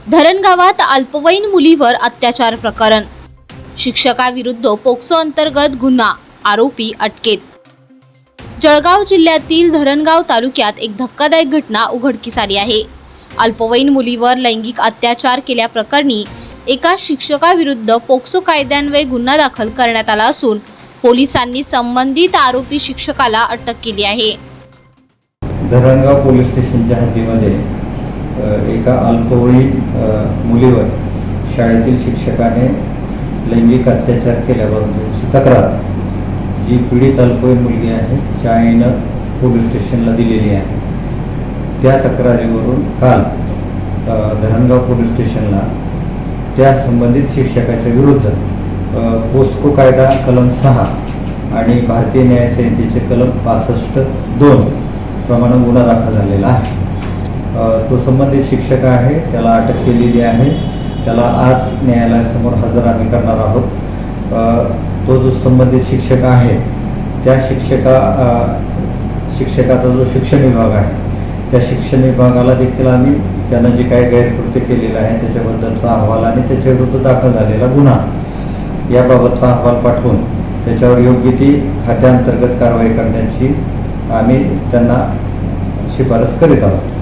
धरणगावात अल्पवयीन मुलीवर अत्याचार प्रकरण, शिक्षकाविरुद्ध पोक्सो अंतर्गत गुन्हा, आरोपी अटकेत। जळगाव जिल्ह्यातील धरणगाव तालुक्यात एक धक्कादायक घटना उघडकीस आली आहे। अल्पवयीन मुलीवर लैंगिक अत्याचार केल्याप्रकरणी एका शिक्षकाविरुद्ध पोक्सो कायद्यान्वये गुन्हा दाखल करण्यात आला असून पोलिसांनी संबंधित आरोपी शिक्षकाला अटक केली आहे। धरणगाव पोलीस स्टेशनच्या हद्दीमध्ये एका अल्पवयीन मुलीवर शाळेतील शिक्षकाने लैंगिक अत्याचार केल्याबद्दलची तक्रार जी पीडित अल्पवयीन मुलगी आहे तिच्या आईनं पोलीस स्टेशनला दिलेली आहे। त्या तक्रारीवरून काल धरणगाव पोलीस स्टेशनला त्या संबंधित शिक्षकाच्या विरुद्ध पोस्को कायदा कलम 6 आणि भारतीय न्याय संहितेचे कलम 65(2) प्रमाणे गुन्हा दाखल झालेला आहे। तो संबंधित शिक्षक आहे, त्याला अटक केलेली आहे। त्याला आज न्यायालयासमोर हजर आम्ही करणार आहोत। तो जो संबंधित शिक्षक आहे त्या शिक्षकाचा जो शिक्षण विभाग आहे त्या शिक्षण विभागाला देखील आम्ही त्यानं जे काही गैरकृत्य केलेलं आहे त्याच्याबद्दलचा अहवाल आणि त्याच्याविरुद्ध दाखल झालेला गुन्हा याबाबतचा अहवाल पाठवून त्याच्यावर योग्य ती खात्याअंतर्गत कारवाई करण्याची आम्ही त्यांना शिफारस करीत आहोत।